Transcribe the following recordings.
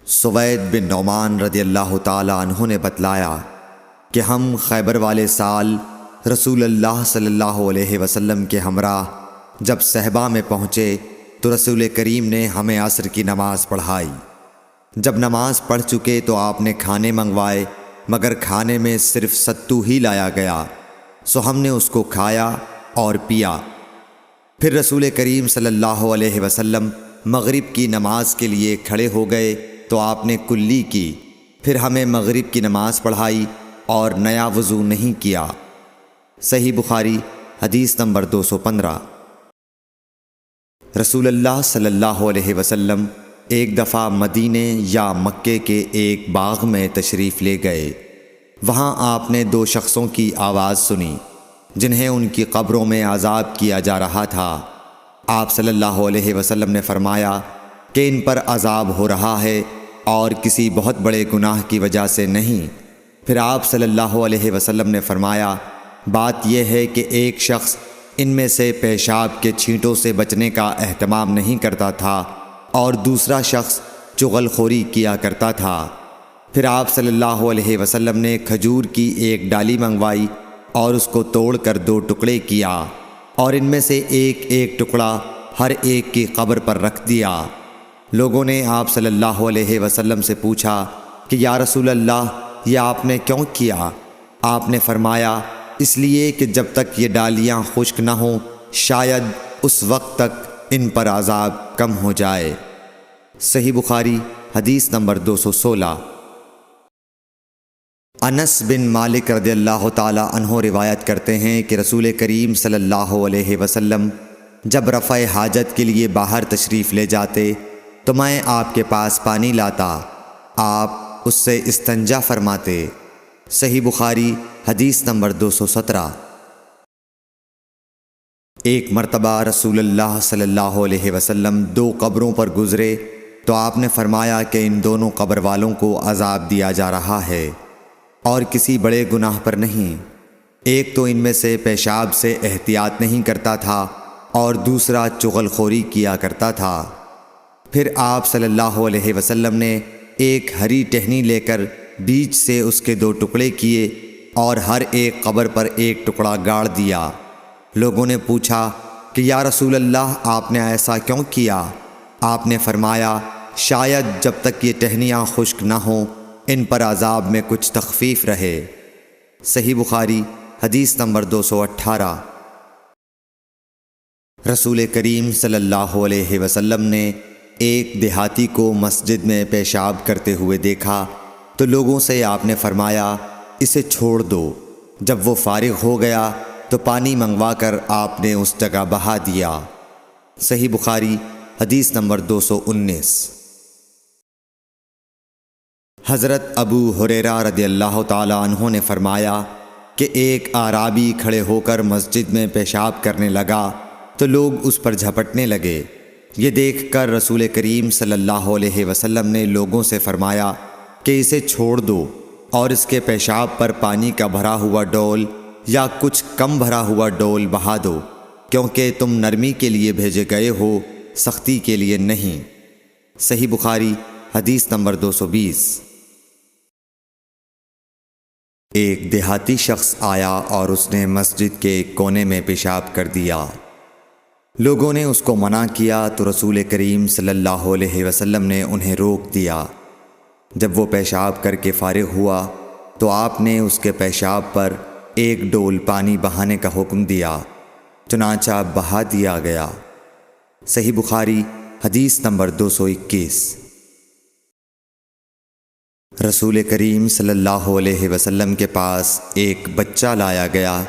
سوید بن نعمان رضی اللہ تعالی عنہ نے بتلایا کہ ہم خیبر والے سال رسول اللہ صلی اللہ علیہ وسلم کے ہمراہ جب صحبہ میں پہنچے تو رسول کریم نے ہمیں عصر کی نماز پڑھائی۔ جب نماز پڑھ چکے تو آپ نے کھانے منگوائے، مگر کھانے میں صرف ستو ہی لایا گیا، سو ہم نے اس کو کھایا اور پیا۔ پھر رسول کریم صلی اللہ علیہ وسلم مغرب کی نماز کے لیے کھڑے ہو گئے تو آپ نے کلی کی، پھر ہمیں مغرب کی نماز پڑھائی اور نیا وضو نہیں کیا۔ صحیح بخاری حدیث نمبر 215۔ رسول اللہ صلی اللہ علیہ وسلم ایک دفعہ مدینے یا مکے کے ایک باغ میں تشریف لے گئے۔ وہاں آپ نے 2 شخصوں کی آواز سنی جنہیں ان کی قبروں میں عذاب کیا جا رہا تھا۔ آپ صلی اللہ علیہ وسلم نے فرمایا کہ ان پر عذاب ہو رہا ہے اور کسی بہت بڑے گناہ کی وجہ سے نہیں۔ پھر آپ صلی اللہ علیہ وسلم نے فرمایا بات یہ ہے کہ ایک شخص ان میں سے پیشاب کے چھینٹوں سے بچنے کا اہتمام نہیں کرتا تھا اور دوسرا شخص چغل خوری کیا کرتا تھا۔ پھر آپ صلی اللہ علیہ وسلم نے کھجور کی ایک ڈالی منگوائی اور اس کو توڑ کر 2 ٹکڑے کیا اور ان میں سے ایک ایک ٹکڑا ہر ایک کی قبر پر رکھ دیا۔ لوگوں نے آپ صلی اللہ علیہ وسلم سے پوچھا کہ یا رسول اللہ یہ آپ نے کیوں کیا؟ آپ نے فرمایا اس لیے کہ جب تک یہ ڈالیاں خشک نہ ہوں شاید اس وقت تک ان پر عذاب کم ہو جائے۔ صحیح بخاری حدیث نمبر 216۔ انس بن مالک رضی اللہ تعالی عنہ روایت کرتے ہیں کہ رسول کریم صلی اللہ علیہ وسلم جب رفع حاجت کے لیے باہر تشریف لے جاتے تو میں آپ کے پاس پانی لاتا، آپ اس سے استنجا فرماتے۔ صحیح بخاری حدیث نمبر 217۔ ایک مرتبہ رسول اللہ صلی اللہ علیہ وسلم 2 قبروں پر گزرے تو آپ نے فرمایا کہ ان دونوں قبر والوں کو عذاب دیا جا رہا ہے اور کسی بڑے گناہ پر نہیں۔ ایک تو ان میں سے پیشاب سے احتیاط نہیں کرتا تھا اور دوسرا چغل خوری کیا کرتا تھا۔ پھر آپ صلی اللہ علیہ وسلم نے ایک ہری ٹہنی لے کر بیچ سے اس کے 2 ٹکڑے کیے اور ہر ایک قبر پر ایک ٹکڑا گاڑ دیا۔ لوگوں نے پوچھا کہ یا رسول اللہ آپ نے ایسا کیوں کیا؟ آپ نے فرمایا شاید جب تک یہ ٹہنیاں خشک نہ ہوں ان پر عذاب میں کچھ تخفیف رہے۔ صحیح بخاری حدیث نمبر 218۔ رسول کریم صلی اللہ علیہ وسلم نے ایک دیہاتی کو مسجد میں پیشاب کرتے ہوئے دیکھا تو لوگوں سے آپ نے فرمایا اسے چھوڑ دو۔ جب وہ فارغ ہو گیا تو پانی منگوا کر آپ نے اس جگہ بہا دیا۔ صحیح بخاری حدیث نمبر 219۔ حضرت ابو ہریرہ رضی اللہ تعالی عنہ نے فرمایا کہ ایک اعرابی کھڑے ہو کر مسجد میں پیشاب کرنے لگا تو لوگ اس پر جھپٹنے لگے۔ یہ دیکھ کر رسول کریم صلی اللہ علیہ وسلم نے لوگوں سے فرمایا کہ اسے چھوڑ دو اور اس کے پیشاب پر پانی کا بھرا ہوا ڈول یا کچھ کم بھرا ہوا ڈول بہا دو، کیونکہ تم نرمی کے لیے بھیجے گئے ہو، سختی کے لیے نہیں۔ صحیح بخاری حدیث نمبر 220۔ ایک دیہاتی شخص آیا اور اس نے مسجد کے ایک کونے میں پیشاب کر دیا۔ لوگوں نے اس کو منع کیا تو رسول کریم صلی اللہ علیہ وسلم نے انہیں روک دیا۔ جب وہ پیشاب کر کے فارغ ہوا تو آپ نے اس کے پیشاب پر ایک ڈول پانی بہانے کا حکم دیا، چنانچہ بہا دیا گیا۔ صحیح بخاری حدیث نمبر 221۔ رسول کریم صلی اللہ علیہ وسلم کے پاس ایک بچہ لایا گیا،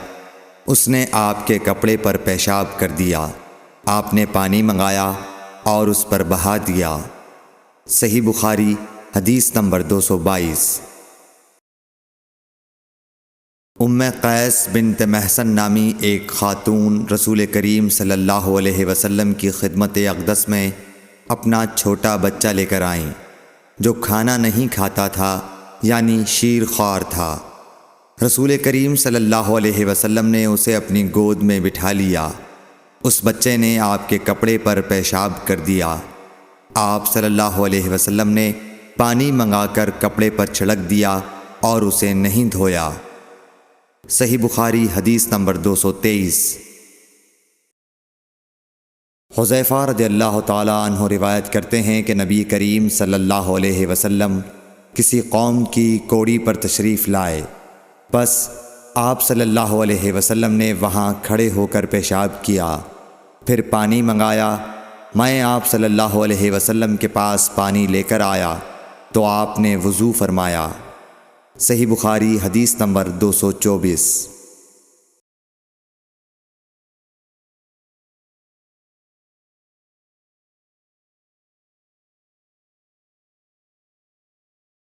اس نے آپ کے کپڑے پر پیشاب کر دیا۔ آپ نے پانی منگایا اور اس پر بہا دیا۔ صحیح بخاری حدیث نمبر 222۔ ام قیس بنت محسن نامی ایک خاتون رسول کریم صلی اللہ علیہ وسلم کی خدمت اقدس میں اپنا چھوٹا بچہ لے کر آئیں جو کھانا نہیں کھاتا تھا، یعنی شیر خوار تھا۔ رسول کریم صلی اللہ علیہ وسلم نے اسے اپنی گود میں بٹھا لیا۔ اس بچے نے آپ کے کپڑے پر پیشاب کر دیا۔ آپ صلی اللہ علیہ وسلم نے پانی منگا کر کپڑے پر چھڑک دیا اور اسے نہیں دھویا۔ صحیح بخاری حدیث نمبر 223۔ حذیفہ رضی اللہ تعالیٰ عنہ روایت کرتے ہیں کہ نبی کریم صلی اللہ علیہ وسلم کسی قوم کی کوڑی پر تشریف لائے، بس آپ صلی اللہ علیہ وسلم نے وہاں کھڑے ہو کر پیشاب کیا، پھر پانی منگایا۔ میں آپ صلی اللہ علیہ وسلم کے پاس پانی لے کر آیا تو آپ نے وضو فرمایا۔ صحیح بخاری حدیث نمبر 224۔